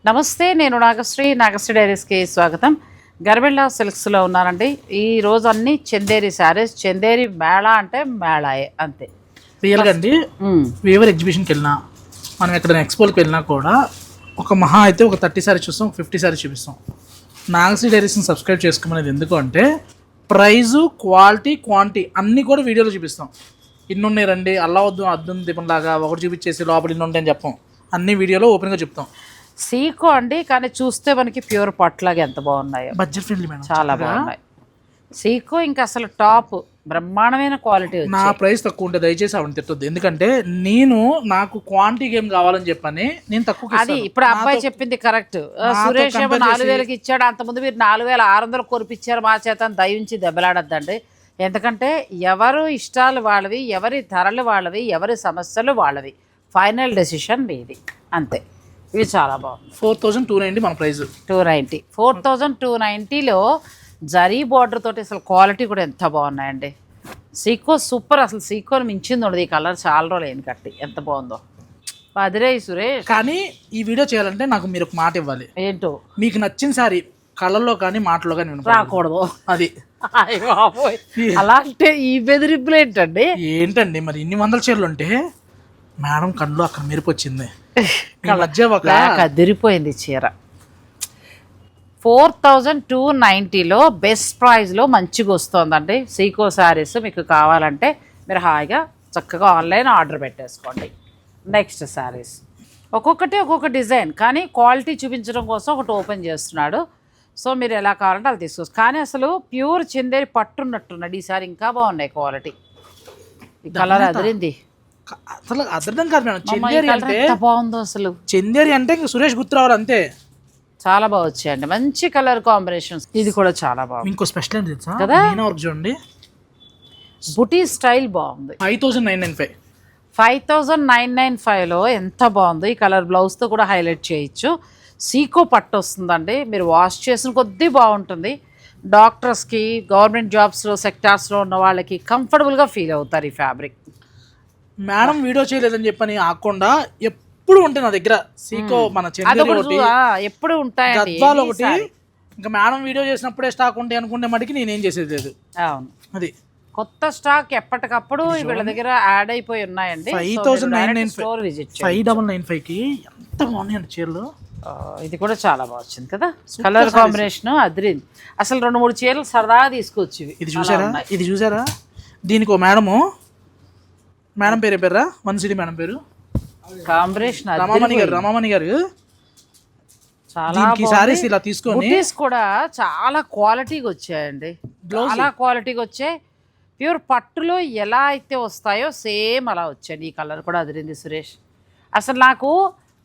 నమస్తే, నేను నాగశ్రీ డైరీస్కి స్వాగతం. గర్బెళ్ళ సిల్క్స్లో ఉన్నానండి. ఈరోజు అన్ని చందేరి శారీస్. చందేరి మేళా అంటే మేళాయే అంతే. రియల్గా అండి వీవర్ ఎగ్జిబిషన్కి వెళ్ళినా మనం ఎక్కడైనా ఎక్స్పోకి వెళ్ళినా కూడా ఒక మహా అయితే ఒక 30 సారీ చూస్తాం, 50 సారీ చూపిస్తాం. నాగశ్రీ డైరీస్ని సబ్స్క్రైబ్ చేసుకోమనేది ఎందుకు అంటే ప్రైజు, క్వాలిటీ, క్వాంటిటీ అన్నీ కూడా వీడియోలో చూపిస్తాం. ఇన్ని ఉన్నాయి రండి, అల్లా వద్దు అద్దం దీపంలాగా ఒకటి చూపించేసి లోపల ఇన్ని ఉంటాయని చెప్పాం. అన్ని వీడియోలో ఓపెన్గా చెప్తాం. సీకో అండి, కానీ చూస్తే మనకి ప్యూర్ పట్లాగా ఎంత బాగున్నాయో. బడ్జెట్ ఫ్రెండ్లీ మేడం, చాలా బాగున్నాయి. సీకో ఇంకా అసలు టాప్ బ్రహ్మాండమైన క్వాలిటీ. నా ప్రైస్ తక్కువ ఉంటే దయచేసి ఆవిడ తిట్టొద్దు, ఎందుకంటే నాకు క్వాంటిటీ గేమ్ కావాలని చెప్పని నేను తక్కువ. అది ఇప్పుడు అబ్బాయి చెప్పింది కరెక్ట్. సురేష్ ఏమో 4,000కి ఇచ్చాడు, అంతకుముందు మీరు 4,600 కొరిపించారు మా చేత. దయించి దెబ్బలాడద్దండి. ఎందుకంటే ఎవరు ఇష్టాలు వాళ్ళవి, ఎవరి ధరలు వాళ్ళవి, ఎవరి సమస్యలు వాళ్ళవి. ఫైనల్ డెసిషన్ మీది అంతే. ఇవి చాలా బాగుంది. 4,290 మన ప్రైస్. 290 4,290లో జరీ బార్డర్ తోటి అసలు క్వాలిటీ కూడా ఎంత బాగున్నాయండి. సీకో సూపర్, అసలు సీకోని మించింది ఉండదు. ఈ కలర్ చాలా రోజులు ఏం కట్టి ఎంత బాగుందో. అదిరే సురేష్. కానీ ఈ వీడియో చేయాలంటే నాకు మీరు ఒక మాట ఇవ్వాలి. ఏంటో మీకు నచ్చిన సారీ కళ్ళల్లో కానీ మాటల్లో కానీ రాకూడదు. అది అలాంటి ఈ బెదిరింపులు ఏంటండి మరి ఇన్ని వందల చీరలు ఉంటే మేడం కళ్ళు అక్కడ మెరుపు వచ్చింది. అదిరిపోయింది చీర. 4,290లో బెస్ట్ ప్రైస్లో మంచిగా వస్తుందండి సీకో శారీస్. మీకు కావాలంటే మీరు హాయిగా చక్కగా ఆన్లైన్ ఆర్డర్ పెట్టేసుకోండి. నెక్స్ట్ శారీస్ ఒక్కొక్కటి ఒక్కొక్క డిజైన్, కానీ క్వాలిటీ చూపించడం కోసం ఒకటి ఓపెన్ చేస్తున్నాడు. సో మీరు ఎలా కావాలంటే అలా తీసుకోవచ్చు. కానీ అసలు ప్యూర్ చందేరి పట్టున్నట్టున్నాడు ఈసారి. ఇంకా బాగున్నాయి క్వాలిటీ. ఈ కలర్ అదిరింది. అసలు అర్థం కాదు మేడం, చందేరి అంటే బాగుందో అసలు. చందేరి అంటే ఇంకా సురేష్ గుర్తు రావాలి అంతే. చాలా బాగా వచ్చాయండి, మంచి కలర్ కాంబినేషన్స్. ఇది కూడా చాలా బాగుంది. ఇంకో స్పెషల్ ఏంటి తెలుసా కదా, చూడండి బుటీ స్టైల్ బాగుంది. 5,995 5,995లో ఎంత బాగుందో. ఈ కలర్ బ్లౌజ్తో కూడా హైలైట్ చేయొచ్చు. సీకో పట్టు వస్తుందండి. మీరు వాష్ చేసిన కొద్దీ బాగుంటుంది. డాక్టర్స్కి, గవర్నమెంట్ జాబ్స్లో, సెక్టార్స్లో ఉన్న వాళ్ళకి కంఫర్టబుల్గా ఫీల్ అవుతారు ఈ ఫ్యాబ్రిక్. మేడం వీడియో చేయలేదని చెప్పని ఆకుండా ఎప్పుడు ఉంటాయి నా దగ్గర సీకో. మన ఎప్పుడు ఉంటాయండి ఒకటి. ఇంకా మేడం వీడియో చేసినప్పుడే స్టాక్ ఉంటాయి అనుకుంటే మటుకి నేనేం చేసేది లేదు. అవును, అది కొత్త స్టాక్ ఎప్పటికప్పుడు వీళ్ళ దగ్గర యాడ్ అయిపోయి ఉన్నాయండి. 5,995కి ఎంత బాగున్నాయండి చీరలు. ఇది కూడా చాలా బాగా వచ్చింది కదా, కలర్ కాంబినేషన్ అదిరింది. అసలు 2-3 చీరలు సరదాగా తీసుకోవచ్చు. ఇది చూసారా దీనికి ఓ మేడం పేరు వన్ సిటీ మేడం పేరు కాంబినేషన్ రమామణి గారు చాలా సారీస్ ఇలా తీసుకొని కూడా చాలా క్వాలిటీగా వచ్చాయండి. చాలా క్వాలిటీగా వచ్చాయి. ప్యూర్ పట్టులో ఎలా అయితే వస్తాయో సేమ్ అలా వచ్చాయి. ఈ కలర్ కూడా అదిరింది సురేష్. అసలు నాకు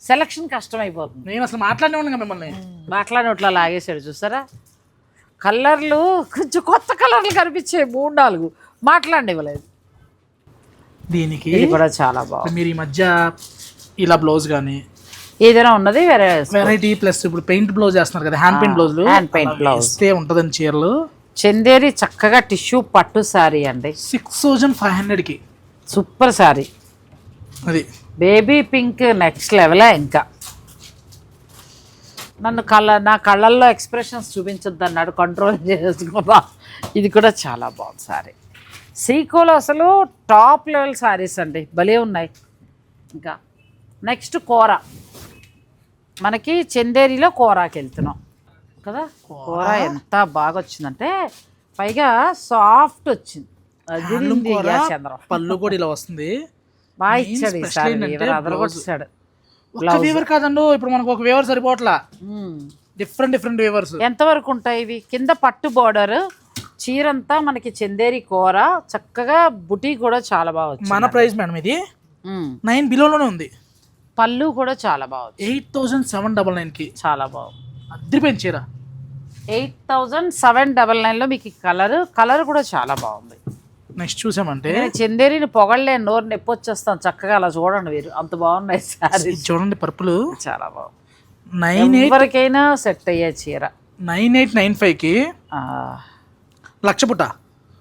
సెలక్షన్ కష్టమైపోతుంది. నేను అసలు మాట్లాడినా మిమ్మల్ని మాట్లాడినట్లా లాగేసాడు చూసారా. కలర్లు కొంచెం కొత్త కలర్లు కనిపించాయి 3-4 మాట్లాడివ్వలేదు. దీనికి ఇది కూడా చాలా బాగుంది. మీరు ఈ మధ్య ఇలా బ్లౌజ్ కానీ ఏదైనా ఉన్నది వెరైటీ ప్లస్ ఇప్పుడు పెయింట్ బ్లౌజ్ చేస్తున్నారు కదా, హ్యాండ్ పెయింట్ బ్లౌజ్ ఉంటుందని చీరలు. చందేరి చక్కగా టిష్యూ పట్టు శారీ అండి. 6,500కి సూపర్ శారీ. అది బేబీ పింక్ నెక్స్ట్ లెవెల్. ఇంకా నా కళ్ళల్లో ఎక్స్ప్రెషన్స్ చూపించొద్దు అన్నాడు, కంట్రోల్ చేసుకున్నా. ఇది కూడా చాలా బాగుంది శారీ. సీకోలో అసలు టాప్ లెవెల్ శారీస్ అండి, భలే ఉన్నాయి. ఇంకా నెక్స్ట్ కోరా. మనకి చందేరిలో కోరాకి వెళ్తున్నాం కదా. కోరా ఎంత బాగా వచ్చిందంటే పైగా సాఫ్ట్ వచ్చింది. చంద్రం పళ్ళు కూడా ఇలా వస్తుంది. బాగా ఇచ్చాడు అదరగొచ్చాడు. వేవర్ కాదండి, ఇప్పుడు మనకు ఒక వేవర్ సరిపోవట్లా, డిఫరెంట్ వేవర్స్. ఎంతవరకు ఉంటాయి ఇవి? కింద పట్టు బోర్డర్, చీరంతా మనకి చందేరి కూర, చక్కగా బుటీ కూడా చాలా బాగా వచ్చింది. మన ప్రైస్ మేడం ఇది 9 బిలోలోనే ఉంది. పళ్ళు కూడా చాలా బాగుంది. 8,799కి చాలా బాగుంది. అద్దరిపోయిన చీర. 8,799లో మీకు కలర్ కూడా చాలా బాగుంది. నెక్స్ట్ చూసామంటే చందేరిని పొగళ్ళేను, నోరు నొప్పి వచ్చేస్తాం. చక్కగా అలా చూడండి మీరు, అంత బాగున్నాయి సారీ. చూడండి పర్పుల్ చాలా బాగుంది. ఎవరికైనా సెట్ అయ్యే చీర. 9,895కి లక్ష బుట్ట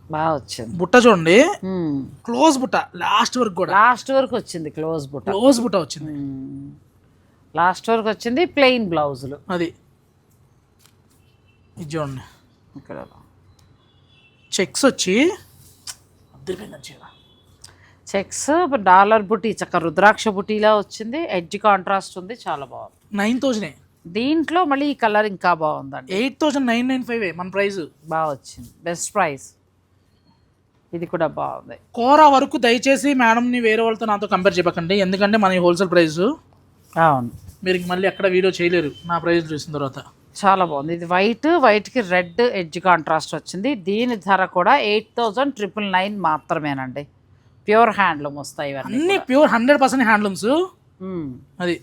బాగా వచ్చింది. బుట్ట చూడండి, క్లోజ్ బుట్ట లాస్ట్ వరకు కూడా లాస్ట్ వరకు వచ్చింది. క్లోజ్ బుట్ట వచ్చింది. లాస్ట్ వరకు వచ్చింది ప్లెయిన్ బ్లౌజులు. అది ఇది చూడండి, ఇక్కడ చెక్స్ వచ్చి చెక్స్ డాలర్ బుటీ, చక్క రుద్రాక్ష బుటీలా వచ్చింది. ఎడ్జ్ కాంట్రాస్ట్ ఉంది, చాలా బాగుంది. 9,000. దీంట్లో మళ్ళీ ఈ కలర్ ఇంకా బాగుందండి. 8,995 మన ప్రైస్. బాగా వచ్చింది, బెస్ట్ ప్రైస్. ఇది కూడా బాగుంది. కోరా వరకు దయచేసి మేడంని వేరే వాళ్ళతో నాతో కంపేర్ చేయకండి, ఎందుకంటే మన హోల్సేల్ ప్రైస్. అవును, మీరు మళ్ళీ ఎక్కడ వీడియో చేయలేరు నా ప్రైస్ చూసిన తర్వాత. చాలా బాగుంది. ఇది వైట్కి రెడ్ ఎడ్జ్ కాంట్రాస్ట్ వచ్చింది. దీని ధర కూడా 8,999 మాత్రమేనండి. ప్యూర్ హ్యాండ్లూమ్ వస్తాయి ఇవన్నీ, అన్ని ప్యూర్ 100% హ్యాండ్లూమ్స్. అది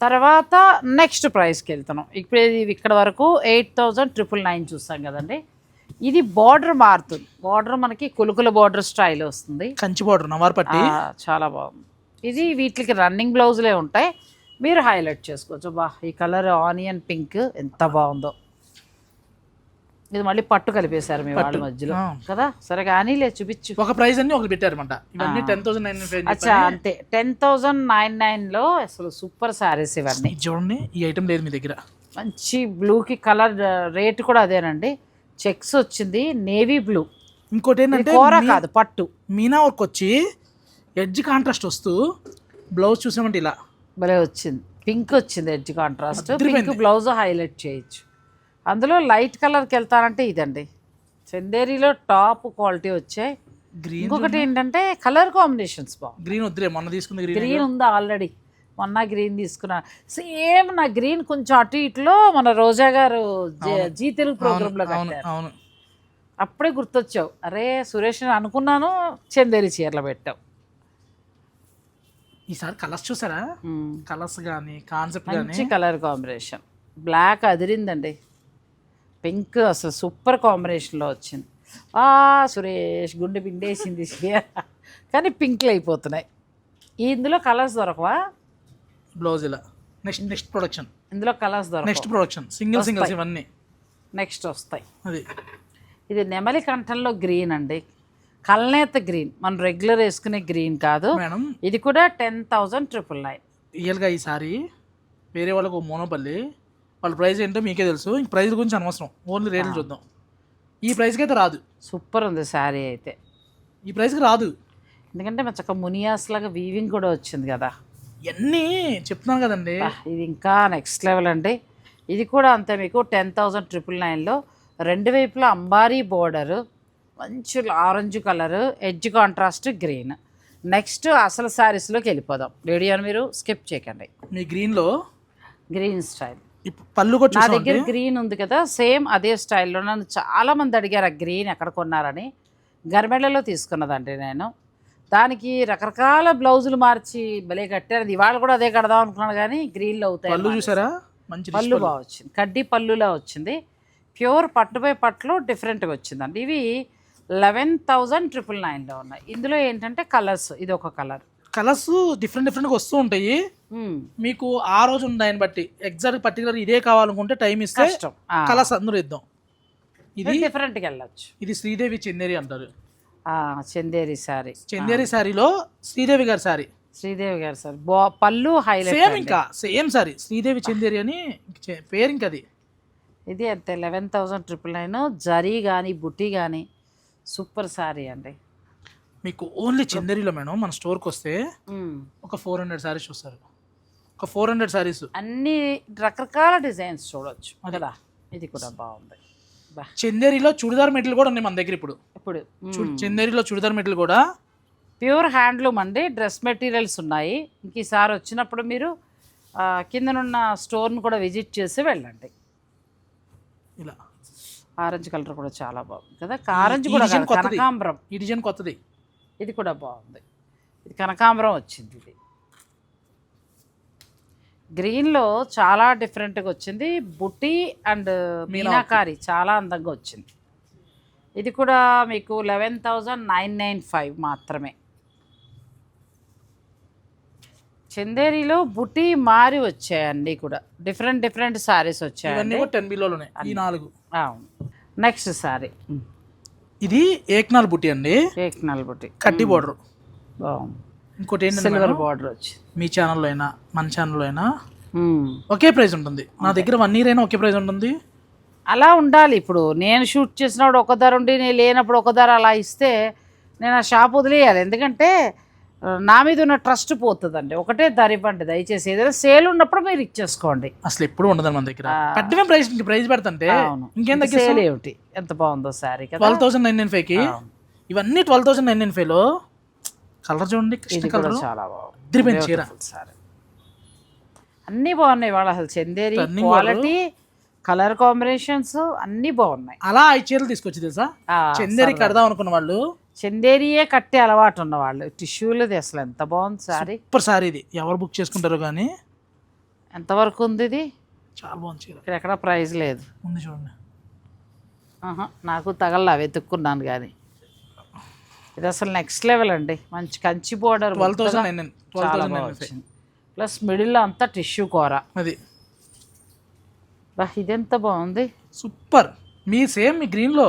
తర్వాత నెక్స్ట్ ప్రైస్కి వెళ్తున్నాం. ఇప్పుడు ఇది ఇక్కడ వరకు 8,999 చూస్తాం కదండి. ఇది బార్డర్ మారుతుంది. బార్డర్ మనకి కులుకుల బార్డర్ స్టైల్ వస్తుంది, కంచి బార్డర్ నవార్ పట్టి. చాలా బాగుంది. ఇది వీటికి రన్నింగ్ బ్లౌజులే ఉంటాయి, మీరు హైలైట్ చేసుకోవచ్చు. బా, ఈ కలర్ ఆనియన్ పింక్ ఎంత బాగుందో. ఇది మళ్ళీ పట్టు కలిపేశారు మీ వాళ్ళ మధ్యలో కదా. సరే కానీ లేదు, చూపించు. ఒక ప్రైస్ అన్ని ఒకటి పెట్టారన్నమాట. ఇవన్నీ 10,995. అచ్చా, అంతే. 10,999లో అసలు సూపర్ శారీస్ ఇవన్నీ. చూడండి, ఈ ఐటమ్ లేదు మీ దగ్గర. మంచి బ్లూకి కలర్ రేట్ కూడా అదేనండి. చెక్స్ వచ్చింది, నేవీ బ్లూ. ఇంకోటి ఏంటంటే కోరా కాదు, పట్టు మీనా వర్క్ వచ్చి ఎడ్జ్ కాంట్రాస్ట్ వస్తూ బ్లౌజ్ చూసామంటే ఇలా భలే వచ్చింది. పింక్ వచ్చింది edge contrast. Pink blouse highlight చేయొచ్చు. అందులో లైట్ కలర్కి వెళ్తానంటే ఇదండి. చందేరిలో టాప్ క్వాలిటీ వచ్చాయి. గ్రీన్. ఇంకొకటి ఏంటంటే కలర్ కాంబినేషన్స్ బాగుంది. గ్రీన్ వద్దులే, మొన్న తీసుకుంది గ్రీన్ ఉందా ఆల్రెడీ. మొన్న గ్రీన్ తీసుకున్నా, సేమ్ నా గ్రీన్ కొంచెం అటు ఇటులో మన రోజా గారు జీ తెలుగు ప్రోగ్రాంలో కట్టారు. అప్పుడే గుర్తొచ్చావు. అరే సురేష్ అనుకున్నాను, చందేరి చీరలు పెట్టావు. ఈసారి కలర్స్ చూసారా? కలర్స్ కానీ కాన్సెప్ట్ మంచి కలర్ కాంబినేషన్. బ్లాక్ అదిరిందండి, పింక్ అసలు సూపర్ కాంబినేషన్లో వచ్చింది. సురేష్ గుండె పిండేసింది. కానీ పింక్లు అయిపోతున్నాయి. ఇందులో కలర్స్ దొరకవా? బ్లౌజ్ ఇలా నెక్స్ట్ ప్రొడక్షన్. ఇందులో కలర్స్ దొరక, నెక్స్ట్ ప్రొడక్షన్ సింగిల్స్ ఇవన్నీ నెక్స్ట్ వస్తాయి. అది ఇది నెమలి కంఠంలో గ్రీన్ అండి, కల్నేత గ్రీన్. మనం రెగ్యులర్ వేసుకునే గ్రీన్ కాదు మేడం. ఇది కూడా 10,999. రియల్గా ఈసారి వేరే వాళ్ళకు మోనోపల్లి వాళ్ళ ప్రైస్ ఏంటో మీకే తెలుసు. ఇంక ప్రైస్ గురించి అనవసరం, ఓన్లీ రేట్లు చూద్దాం. ఈ ప్రైస్కి అయితే రాదు. సూపర్ ఉంది శారీ అయితే. ఈ ప్రైస్కి రాదు, ఎందుకంటే మన చక్క మునియాస్ లాగా వీవింగ్ కూడా వచ్చింది కదా. ఇవన్నీ చెప్తున్నాను కదండి. ఇది ఇంకా నెక్స్ట్ లెవెల్ అండి. ఇది కూడా అంతే, మీకు 10,999లో రెండు వైపులా అంబారీ బోర్డరు, మంచి orange colour, edge contrast green. Next అసలు శారీస్లోకి వెళ్ళిపోదాం. వీడియోని మీరు స్కిప్ చేయకండి. మీ గ్రీన్లో గ్రీన్ స్టైల్ పళ్ళు నా దగ్గర గ్రీన్ ఉంది కదా, సేమ్ అదే స్టైల్లో. నన్ను చాలామంది అడిగారు ఆ గ్రీన్ ఎక్కడ కొన్నారని. గర్మెళ్ళలో తీసుకున్నదండి నేను. దానికి రకరకాల బ్లౌజులు మార్చి భలే కట్టారు. ఇవాళ కూడా అదే కడదాం అనుకున్నాను, కానీ గ్రీన్లో అవుతాయి. పళ్ళు చూసారా? మంచి పళ్ళు బాగా వచ్చింది, కడ్డీ పళ్ళులా వచ్చింది. ప్యూర్ పట్టుపై పట్లు డిఫరెంట్గా వచ్చిందండి. ఇవి 11,999లో ఉన్నాయి. ఇందులో ఏంటంటే కలర్స్, ఇది ఒక కలర్. కలర్స్ డిఫరెంట్గా వస్తూ ఉంటాయి. మీకు ఆ రోజు దాన్ని బట్టి ఎగ్జాక్ట్ పర్టికులర్ ఇదే కావాలనుకుంటే టైం ఇస్తే కలర్స్ అందరూ ఇద్దాం. ఇది డిఫరెంట్గా వెళ్ళచ్చు. ఇది శ్రీదేవి చందేరి అంటారు. చందేరి శారీ, చందేరి శారీలో శ్రీదేవి గారి శారీ. శ్రీదేవి గారి శారీ పళ్ళు హైలైట్. సేమ్ ఇంకా సేమ్ శారీ, శ్రీదేవి చందేరి అని పేరు. ఇంకా అది ఇది అంతే 11,999. జరీ కానీ బుట్టి కానీ సూపర్ శారీ అండి. మీకు ఓన్లీ చందేరిలో మేడం మన స్టోర్కి వస్తే ఒక 400 శారీస్ చూస్తారు. ఒక 400 శారీస్, అన్ని రకరకాల డిజైన్స్ చూడొచ్చు కదా. ఇది కూడా బాగుంది. చందేరిలో చుడిదార్ మెటీరియల్ కూడా ఉన్నాయి మన దగ్గర. ఇప్పుడు చందేరిలో చుడిదార్ మెటీరియల్ కూడా ప్యూర్ హ్యాండ్లూమ్ అండి. డ్రెస్ మెటీరియల్స్ ఉన్నాయి. ఇంక ఈసారి వచ్చినప్పుడు మీరు కిందనున్న స్టోర్ను కూడా విజిట్ చేసి వెళ్ళండి. ఇలా ఆరెంజ్ కలర్ కూడా చాలా బాగుంది కదా. ఆరెంజ్ కూడా కనకాంబరం, ఈ డిజైన్ కొత్తది. ఇది కూడా బాగుంది. ఇది కనకాంబరం వచ్చింది. ఇది గ్రీన్లో చాలా డిఫరెంట్గా వచ్చింది. బుట్టి అండ్ మీనాకారి చాలా అందంగా వచ్చింది. ఇది కూడా మీకు 11,995 మాత్రమే. చందేరిలో బుట్టి మారి వచ్చాయండి, కూడా డిఫరెంట్ శారీస్ వచ్చాయండి. 10 బిలోనే ఈ 4. నెక్స్ట్ శారీ ఇది ఏక్నాల్ బుట్టి అండి. ఏక్నాల్ బుట్టి కడ్డీ బార్డర్ బాగుంది. ఇంకోటి ఏంటంటే సిల్వర్ బార్డర్ వచ్చి మీ ఛానల్లో అయినా మన ఛానల్లో అయినా ఒకే ప్రైస్ ఉంటుంది. నా దగ్గర 1 year అయినా ఒకే ప్రైస్ ఉంటుంది. అలా ఉండాలి. ఇప్పుడు నేను షూట్ చేసినప్పుడు ఒక ధర ఉండి నేను లేనప్పుడు ఒక ధర అలా ఇస్తే నేను ఆ షాప్ వదిలేయాలి. ఎందుకంటే నా మీద ఉన్న ట్రస్ట్ పోతుందండి. ఒకటే ధర ఇవ్వండి దయచేసి. ఏదైనా సేల్ ఉన్నప్పుడు మీరు ఇచ్చేసుకోండి. అసలు ఎప్పుడు ఉండదు మన దగ్గర. పెట్టిన ప్రైస్ పెడతంటే ఇంకేం దగ్గర సేల్ ఏమిటి ఎంత బాగుందో సారీ కదా. 12,995కి ఇవన్నీ 12,995లో. కలర్ చూడండి, కృష్ణ కలర్ చాలా బాగుంది. సారీ అన్నీ బాగున్నాయి వాళ్ళ. అసలు చందేరి క్వాలిటీ, కలర్ కాంబినేషన్స్ అన్నీ బాగున్నాయి. అలా 5 చీరలు తీసుకొచ్చి తెలుసా, చందేరి కడదాం అనుకున్న వాళ్ళు, చందేరియే కట్టే అలవాటు ఉన్న వాళ్ళు, టిష్యూలది అసలు ఎంత బాగుంది సారీ. సూపర్ సారీ ఇది. ఎవరు బుక్ చేసుకుంటారో కానీ. ఎంతవరకు ఉంది ఇది? చాలా బాగుంది చీర. ఇక్కడ ఎక్కడ ప్రైస్ లేదు. ఉంది చూడండి. నాకు తగల వెతుక్కున్నాను కానీ ఇది అసలు నెక్స్ట్ లెవెల్ అండి. మంచి కంచి బోర్డర్, 12,995 ప్లస్ మిడిల్లో అంతా టిష్యూ కూర. అది ఇదెంత బాగుంది, సూపర్. మీ సేమ్ మీ గ్రీన్లో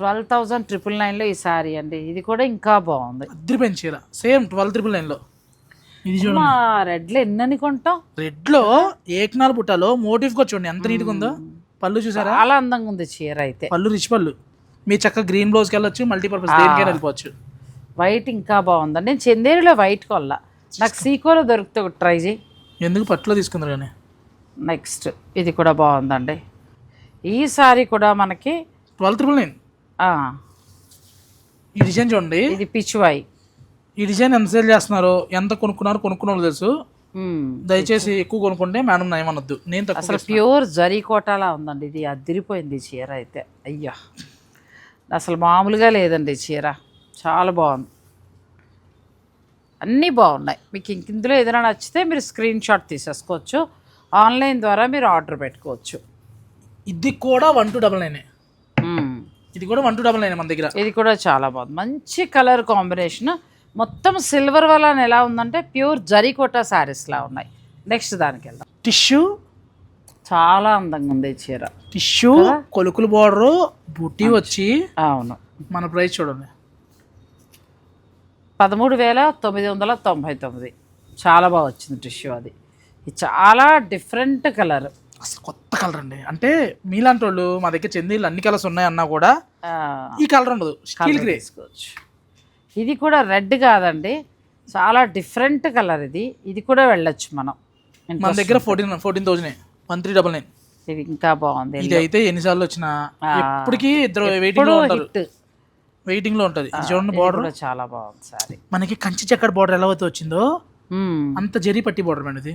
12,999లో ఈ సారీ అండి. ఇది కూడా ఇంకా బాగుంది. అద్దరిపోయిన చీర సేమ్ 12,999లో. ఇది చూడండి, రెడ్లో ఎన్నని కొంటాం. రెడ్లో ఏకనాలు బుట్టలో మోటివ్ కూడా చూడండి ఎంత నీట్గా ఉందో. పళ్ళు చూసారా, చాలా అందంగా ఉంది చీర అయితే. పళ్ళు రిచ్ పళ్ళు. మీ చక్కగా గ్రీన్ బ్లౌజ్కి వెళ్ళొచ్చు, మల్టీపర్పస్ దేనికైనా వెళ్ళిపోవచ్చు. వైట్ ఇంకా బాగుందండి. నేను చందేరిలో వైట్ కొల్లా, నాకు సీకోలో దొరికితే ఒకటి ట్రై చేయి. ఎందుకు పట్టులో తీసుకుందరు కానీ. నెక్స్ట్ ఇది కూడా బాగుందండి. ఈ సారీ కూడా మనకి 12,999. ఈ డిజైన్ చూడండి, ఇది పిచ్వాయి. ఈ డిజైన్ ఎంత సేల్ చేస్తున్నారో, ఎంత కొనుక్కున్న వాళ్ళు తెలుసు. దయచేసి ఎక్కువ కొనుక్కుంటే మేడం ఏమనొద్దు. నేను అసలు ప్యూర్ జరీ కోటాలా ఉందండి. ఇది అదిరిపోయింది చీర అయితే. అయ్యా అసలు మామూలుగా లేదండి చీర, చాలా బాగుంది. అన్నీ బాగున్నాయి. మీకు ఇందులో ఏదైనా నచ్చితే మీరు స్క్రీన్ షాట్ తీసేసుకోవచ్చు. ఆన్లైన్ ద్వారా మీరు ఆర్డర్ పెట్టుకోవచ్చు. ఇది కూడా 1299. ఇది కూడా 1299 మన దగ్గర. ఇది కూడా చాలా బాగుంది. మంచి కలర్ కాంబినేషన్. మొత్తం సిల్వర్ వల్ల ఎలా ఉందంటే ప్యూర్ జరీకోటా శారీస్లా ఉన్నాయి. నెక్స్ట్ దానికి వెళ్దాం. టిష్యూ చాలా అందంగా ఉంది ఈ చీర. టిష్యూ కొలుకులు బోర్డరు బుట్టి వచ్చి. అవును, మన ప్రైస్ చూడండి 13,999. చాలా బాగా వచ్చింది టిష్యూ. అది చాలా డిఫరెంట్ కలర్, అసలు కొత్త కలర్ అండి. అంటే మీలాంటి వాళ్ళు మా దగ్గర చందీలు అన్ని కలర్స్ ఉన్నాయన్నా కూడా ఈ కలర్ ఉండదు. స్టీల్ గ్రే తీసుకోవచ్చు. ఇది కూడా రెడ్ కాదండి, చాలా డిఫరెంట్ కలర్. ఇది కూడా వెళ్ళొచ్చు మనం. మన దగ్గర 14,000, 1399. ఇది ఇంకా బాగుంది. ఇది అయితే ఎన్నిసార్లు వచ్చినా ఎప్పటికీ ఇద్దరు వెయిటింగ్ లో ఉంటారు. వెయిటింగ్ లో ఉంటది. ఇది చూడండి, బార్డర్ చాలా బాగుంది సారీ. మనకి కంచి చక్కర బార్డర్ ఎలా అయితే వచ్చిందో అంత జరీ పట్టి బార్డర్ మేడం ఇది.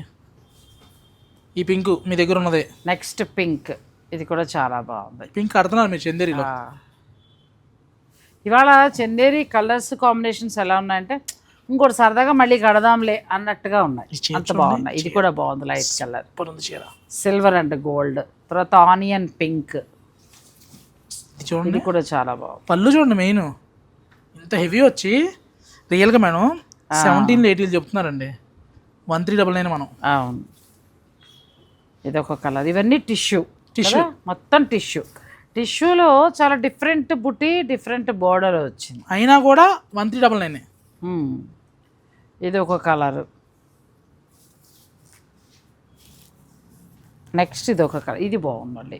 ఈ పింక్ మీ దగ్గర ఉన్నదే. నెక్స్ట్ పింక్, ఇది కూడా చాలా బాగుంది. పింక్ కడుతున్నారు మీరు చందేరిలో. ఇవాళ చందేరి కలర్స్ కాంబినేషన్స్ ఎలా ఉన్నాయంటే ఇంకోటి సరదాగా మళ్ళీ కడదాంలే అన్నట్టుగా ఉన్నాయి. అంత బాగున్నాయి. ఇది కూడా బాగుంది, light colour, silver and gold. తర్వాత ఆనియన్ పింక్. చూడండి, ఇది కూడా చాలా బాగుంది. పళ్ళు చూడండి, మెయిన్ ఇంత హెవీ వచ్చి రియల్గా మేడం 1780 చెప్తున్నారండి. 1399 మనం. అవును, ఇదొక కలర్. ఇవన్నీ టిష్యూ మొత్తం టిష్యూలో చాలా డిఫరెంట్ బుట్టి, డిఫరెంట్ బోర్డర్ వచ్చింది. అయినా కూడా 1399. ఇది ఒక కలర్. నెక్స్ట్ ఇది ఒక కలర్. ఇది బాగుందండి.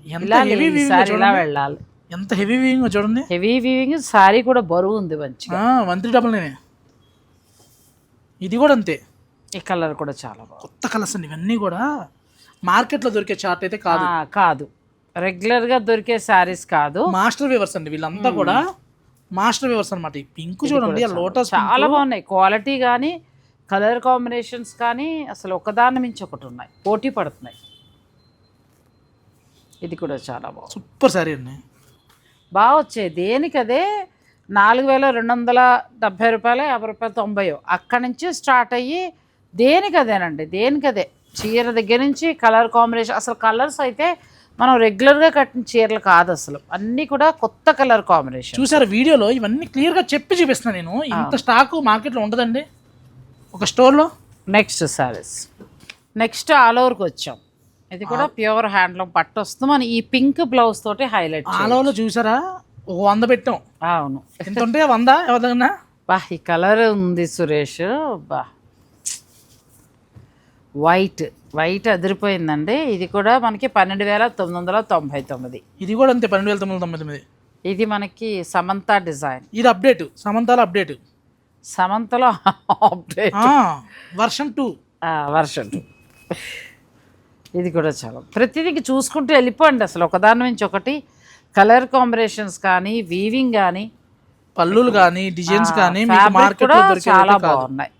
ఇలా వెళ్ళాలి. ఎంత హెవీ వీవింగ్ చూడండి. Heavy weaving. సారీ కూడా బరువు ఉంది మంచిగా. 1399. ఇది కూడా అంతే. ఈ కలర్ కూడా చాలా బాగుంది. కొత్త కలర్స్ అండి ఇవన్నీ కూడా. మార్కెట్లో దొరికే చార్ట్ అయితే కాదు, రెగ్యులర్గా దొరికే శారీస్ కాదు. మాస్టర్ వీవర్స్ అండి వీళ్ళంతా కూడా. మాస్టర్ వీవర్స్ అనమాట. ఈ పింక్ చూడండి, లోటస్ చాలా బాగున్నాయి. క్వాలిటీ కానీ కలర్ కాంబినేషన్స్ కానీ అసలు ఒకదాని మించి ఒకటి ఉన్నాయి, పోటీ పడుతున్నాయి. ఇది కూడా చాలా బాగుంది. సూపర్ సారీ అండి, బాగా వచ్చాయి. దేనికదే 4,270 రూపాయలు, 50 రూపాయలు, 90. అక్కడి నుంచి స్టార్ట్ అయ్యి దేనికదేనండి. చీర దగ్గర నుంచి కలర్ కాంబినేషన్. అసలు కలర్స్ అయితే మనం రెగ్యులర్గా కట్టిన చీరలు కాదు అసలు, అన్నీ కూడా కొత్త కలర్ కాంబినేషన్. చూసారు వీడియోలో ఇవన్నీ క్లియర్గా చెప్పి చూపిస్తున్నాను నేను. ఇంత స్టాక్ మార్కెట్లో ఉండదండి ఒక స్టోర్లో. నెక్స్ట్ సారీస్, నెక్స్ట్ ఆల్ ఓవర్కి వచ్చాం. ఇది కూడా ప్యూర్ హ్యాండ్లూమ్ పట్టు వస్తుంది. మనం ఈ పింక్ బ్లౌజ్ తోటి హైలైట్. ఆల్ ఓవర్లో చూసారా 100 పెట్టాం. అవును, ఎంత ఉంటే 100 ఎవరిదన్నా. ఈ కలర్ ఉంది సురేష్. వైట్ అదిరిపోయిందండి. ఇది కూడా మనకి 12,999. ఇది కూడా అంతే 12,999. ఇది మనకి సమంత డిజైన్. ఇది అప్డేట్, సమంతలో అప్డేట్. సమంతలో అప్డేట్ వర్షన్ 2. వర్షన్ 2. ఇది కూడా చాలా ప్రతిదీ చూసుకుంటూ వెళ్ళిపోండి. అసలు ఒకదాని నుంచి ఒకటి కలర్ కాంబినేషన్స్ కానీ, వీవింగ్ కానీ, పళ్ళులు కానీ, డిజైన్స్ కానీ ఫ్యాబ్రిక్ కూడా చాలా బాగున్నాయి.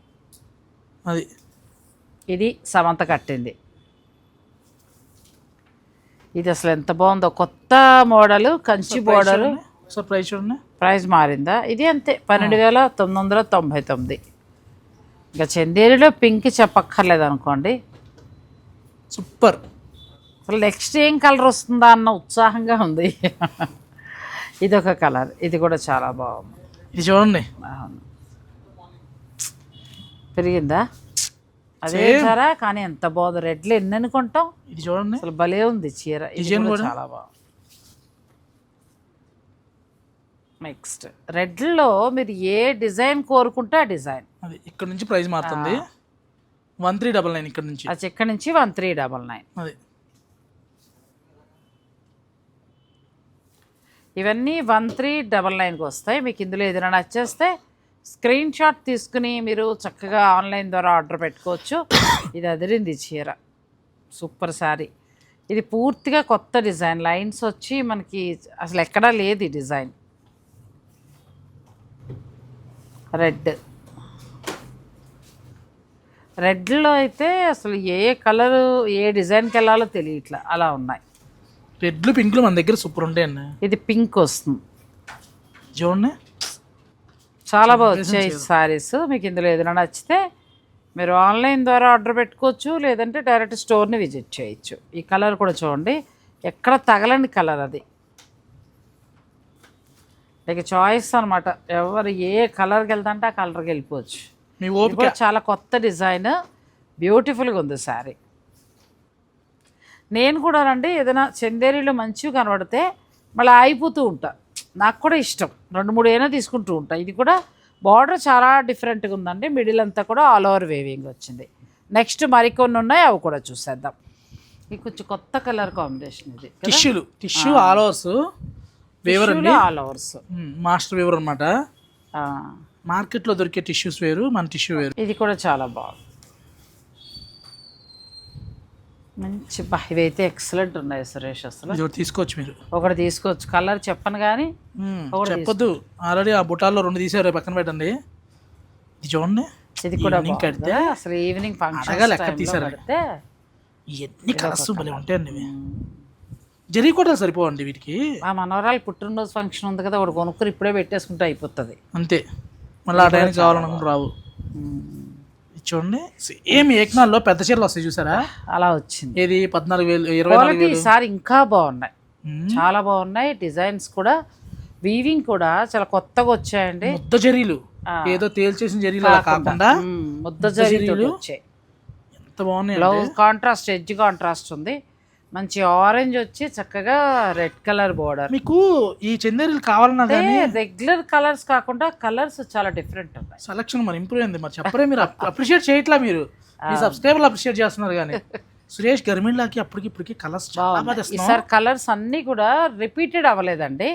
అది ఇది సమంత కట్టింది. ఇది అసలు ఎంత బాగుందో, కొత్త మోడల్, కంచి బోర్డర్. ప్రైస్ చూడండి, ప్రైస్ మారిందా? ఇది అంతే 12,999. ఇంకా చందేరిలో పింక్ చెప్పక్కర్లేదు అనుకోండి. సూపర్. అసలు నెక్స్ట్ ఏం కలర్ వస్తుందా అన్న ఉత్సాహంగా ఉంది. ఇది ఒక కలర్, ఇది కూడా చాలా బాగుంది. ఇది చూడండి, పెరిగిందా? అదే చీర కానీ ఎంత బాగుంది. రెడ్లు ఎన్ని అనుకుంటాం. ఇది చూడండి, అసలు భలే ఉంది చీర. ఇది కూడా చాలా బాగుంది. నెక్స్ట్ రెడ్లో మీరు ఏ డిజైన్ కోరుకుంటే ఆ డిజైన్. అది ఇక్కడ నుంచి ప్రైస్ మారుతుంది. 1399 ఇక్కడ నుంచి. అది ఇక్కడ నుంచి 1399. అది ఇవన్నీ 1399కి వస్తాయి. మీకు ఇందులో ఏదైనా నచ్చేస్తే స్క్రీన్ షాట్ తీసుకుని మీరు చక్కగా ఆన్లైన్ ద్వారా ఆర్డర్ పెట్టుకోవచ్చు. ఇది అదిరింది చీర, సూపర్ శారీ. ఇది పూర్తిగా కొత్త డిజైన్, లైన్స్ వచ్చి మనకి అసలు ఎక్కడా లేదు ఈ డిజైన్. రెడ్లో అయితే అసలు ఏ కలరు ఏ డిజైన్కి వెళ్ళాలో తెలియట్లా, అలా ఉన్నాయి. రెడ్లు పింక్లు మన దగ్గర సూపర్ ఉంటాయండి. ఇది పింక్ వస్తుంది చూడండి, చాలా బాగా వచ్చాయి శారీస్. మీకు ఇందులో ఏదైనా నచ్చితే మీరు ఆన్లైన్ ద్వారా ఆర్డర్ పెట్టుకోవచ్చు, లేదంటే డైరెక్ట్ స్టోర్ని విజిట్ చేయొచ్చు. ఈ కలర్ కూడా చూడండి, ఎక్కడ తగలని కలర్. అది లైక్ చాయిస్ అనమాట. ఎవరు ఏ కలర్కి వెళ్తుంటే ఆ కలర్కి వెళ్ళిపోవచ్చు. మీ ఓపిక. చాలా కొత్త డిజైన్, బ్యూటిఫుల్గా ఉంది శారీ. నేను కూడా రండి ఏదైనా చందేరిలో మంచిగా కనబడితే మళ్ళీ ఆగిపోతూ ఉంటా. నాకు కూడా ఇష్టం, 2-3 అయినా తీసుకుంటూ ఉంటా. ఇది కూడా బార్డర్ చాలా డిఫరెంట్గా ఉందండి. మిడిల్ అంతా కూడా ఆల్ ఓవర్ వేవింగ్ వచ్చింది. నెక్స్ట్ మరికొన్ని ఉన్నాయి, అవి కూడా చూసేద్దాం. ఇది కొంచెం కొత్త కలర్ కాంబినేషన్. ఇది టిష్యూ ఆల్ ఓవర్స్ వేవర్ అండి. ఆల్ ఓవర్స్ మాస్టర్ వేవర్ అనమాట. మార్కెట్లో దొరికే టిష్యూస్ వేరు, మన టిష్యూ వేరు. ఇది కూడా చాలా బాగుంది, మంచి. ఇవైతే ఎక్సలెంట్ ఉన్నాయి సురేష్. అసలు తీసుకోవచ్చు, మీరు ఒకటి తీసుకోవచ్చు. కలర్ చెప్పను కానీ చెప్పొద్దు. ఆల్రెడీ ఆ బుటాల్లో 2 తీసారు, పక్కన పెట్టండి. ఇది చూడండి, ఇది కూడా కడితే అసలు ఈవినింగ్ ఫంక్షన్ తీసారు. ఎన్ని కలర్స్ భలే ఉంటాయండి. జరీ కూడా సరిపోవండి వీటికి. మా మనవరాలు పుట్టినరోజు ఫంక్షన్ ఉంది కదా, ఒకటి కొనుక్కుని ఇప్పుడే పెట్టేసుకుంటే అయిపోతుంది అంతే. మళ్ళీ ఆ టైంకి కావాలనుకుంటే రావు. చూడండి, సేమ్ ఏకనాల్లో పెద్ద చీరలు వస్తాయి చూసారా, అలా వచ్చింది. ఇది 14,000, 24,000. ఈసారి ఇంకా బాగున్నాయి, చాలా బాగున్నాయి. డిజైన్స్ కూడా, వీవింగ్ కూడా చాలా కొత్తగా వచ్చాయండి. ముద్ద జరీలు, ఏదో తేల్చేసిన జరీలు కాకుండా ముద్ద జరీలు వచ్చాయి. ఎంత బాగున్నాయి. బ్లౌజ్ కాంట్రాస్ట్, ఎడ్జ్ కాంట్రాస్ట్ ఉంది. మంచి ఆరెంజ్ వచ్చి చక్కగా రెడ్ కలర్ బోర్డర్. మీకు ఈ చందేరీలు కావాలన్నా కానీ రెగ్యులర్ కలర్స్ కాకుండా కలర్స్ చాలా డిఫరెంట్ ఉంటాయి. సెలక్షన్ మరి ఇంప్రూవ్ అయింది. మరి చెప్పరే, మీరు అప్రిషియేట్ చేయట్లా. మీరు మీ సబ్స్క్రైబర్లు అప్రిషియేట్ చేస్తున్నారు కానీ సురేష్ గర్మిళ్ళకి అప్పటికి కలర్స్ ఈసారి కలర్స్ అన్నీ కూడా రిపీటెడ్ అవ్వలేదండి.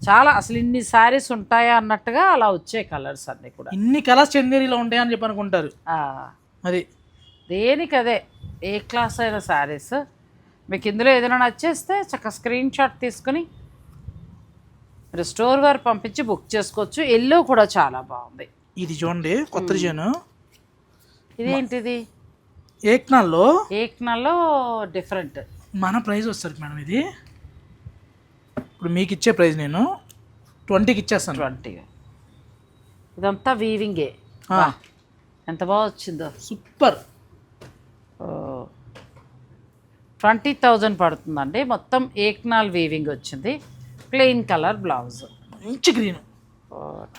చాలా అసలు ఇన్ని శారీస్ ఉంటాయా అన్నట్టుగా అలా వచ్చే కలర్స్ అన్నీ కూడా. ఇన్ని కలర్స్ చందేరీలో ఉంటాయని చెప్పి అనుకుంటారు. అది దేనికి అదే ఏ క్లాస్ అయిన శారీస్. మీకు ఇందులో ఏదైనా నచ్చేస్తే చక్కగా స్క్రీన్ షాట్ తీసుకుని మీరు స్టోర్ వారు పంపించి బుక్ చేసుకోవచ్చు. ఎల్లో కూడా చాలా బాగుంది. ఇది చూడండి, కొత్త డిజైన్. ఇదేంటిది? ఏక్నాల్లో డిఫరెంట్. మన ప్రైస్ వస్తుంది మేడం. ఇది ఇప్పుడు మీకు ఇచ్చే ప్రైస్ నేను 20కి ఇచ్చేస్తాను. 20. ఇదంతా వీవింగే. ఎంత బాగా వచ్చిందో, సూపర్. 20,000 పడుతుందండి. మొత్తం ఏక్నాల్ వీవింగ్ వచ్చింది. ప్లెయిన్ కలర్ బ్లౌజ్, మంచి గ్రీన్.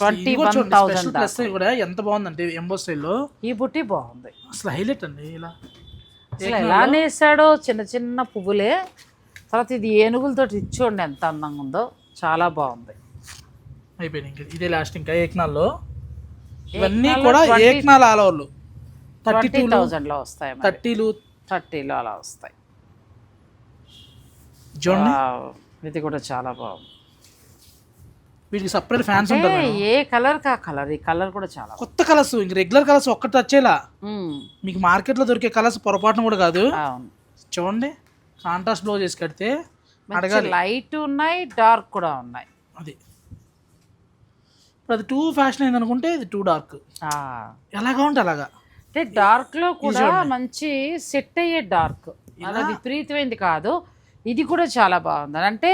21,000 కూడా. ఎంత బాగుందంటే ఎంబో స్టైల్లో ఈ బుట్టి బాగుంది. అసలు హైలైట్ అండి. ఇలా అసలు ఎలా నేసాడో, చిన్న చిన్న పువ్వులే. తర్వాత ఇది ఏనుగులతో ఇచ్చోండి ఎంత అందంగా ఉందో, చాలా బాగుంది. అయిపోయింది. ఇంకా ఇదే లాస్ట్. ఇంకా ఏక్నాల్లో ఇవన్నీ కూడా ఏక్నాల్ ఆల్ ఓవర్లు. 20,000లో వస్తాయి, 30లు 30లో అలా వస్తాయి. చూడండి ఇది కూడా చాలా బాగుంది. వీటికి సపరేట్ ఫ్యాన్స్ అంటే ఉంటాయి. ఏ కలర్ కా కలర్, ఈ కలర్ కూడా చాలా కొత్త కలర్స్, ఇంక రెగ్యులర్ కలర్స్ ఒక్కటి వచ్చేలా మీకు మార్కెట్లో దొరికే కలర్స్ పొరపాటున కూడా కాదు. అవును, చూడండి కాంట్రాస్ట్ బ్లౌజ్ వేసి కడితే లైట్ ఉన్నాయి, డార్క్ కూడా ఉన్నాయి. అది ఇప్పుడు అది 2 ఫ్యాషన్ అయింది అనుకుంటే ఇది 2 డార్క్, ఎలాగా ఉంటే అలాగా. అంటే డార్క్ లో కూడా మంచి సెట్ అయ్యే డార్క్, అలా విపరీతమైంది కాదు. ఇది కూడా చాలా బాగుంది. అంటే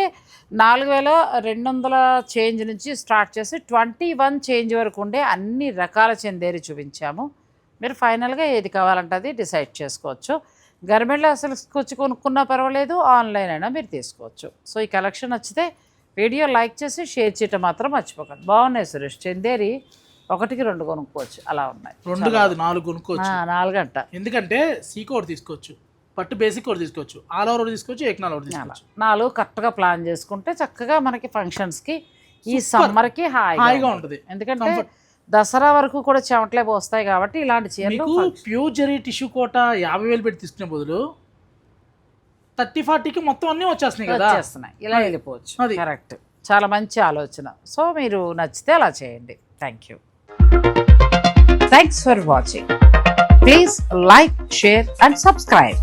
4,200 చేంజ్ నుంచి స్టార్ట్ చేసి 21 చేంజ్ వరకు ఉండే అన్ని రకాల చందేరి చూపించాము. మీరు ఫైనల్గా ఏది కావాలంటే అది డిసైడ్ చేసుకోవచ్చు. గవర్నమెంట్లో అసలు వచ్చి కొనుక్కున్నా పర్వాలేదు, ఆన్లైన్ అయినా మీరు తీసుకోవచ్చు. సో ఈ కలెక్షన్ నచ్చితే వీడియో లైక్ చేసి షేర్ చేయటం మాత్రం మర్చిపోకండి. బాగున్నాయి సురేష్, చందేరి 1కి 2 కొనుక్కోవచ్చు, అలా ఉన్నాయి. 2 కాదు 4 కొనుక్కోవచ్చు. 4 అంట, ఎందుకంటే సీకో ఒకటి తీసుకోవచ్చు, పట్టు బేసిక్ ఒకటి తీసుకోవచ్చు, ఆల్ ఓవర్ తీసుకోవచ్చు, ఏకనాల్ ఒకటి తీసుకోవచ్చు. 4 కరెక్ట్గా ప్లాన్ చేసుకుంటే చక్కగా మనకి ఫంక్షన్స్కి ఈ సమ్మర్కి హాయిగా ఉంటుంది. ఎందుకంటే దసరా వరకు కూడా చెమటలే పోస్తాయి కాబట్టి ఇలాంటి చీరలు. ప్యూర్ జరీ టిష్యూ కోట 50,000 పెట్టి తీసుకునే బదులు 30-40కి మొత్తం అన్నీ వచ్చేస్తున్నాయి కదా, వచ్చేస్తున్నాయి. ఇలా వెళ్ళిపోవచ్చు. కరెక్ట్, చాలా మంచి ఆలోచన. సో మీరు నచ్చితే అలా చేయండి. Thanks for watching. Please like, share and subscribe.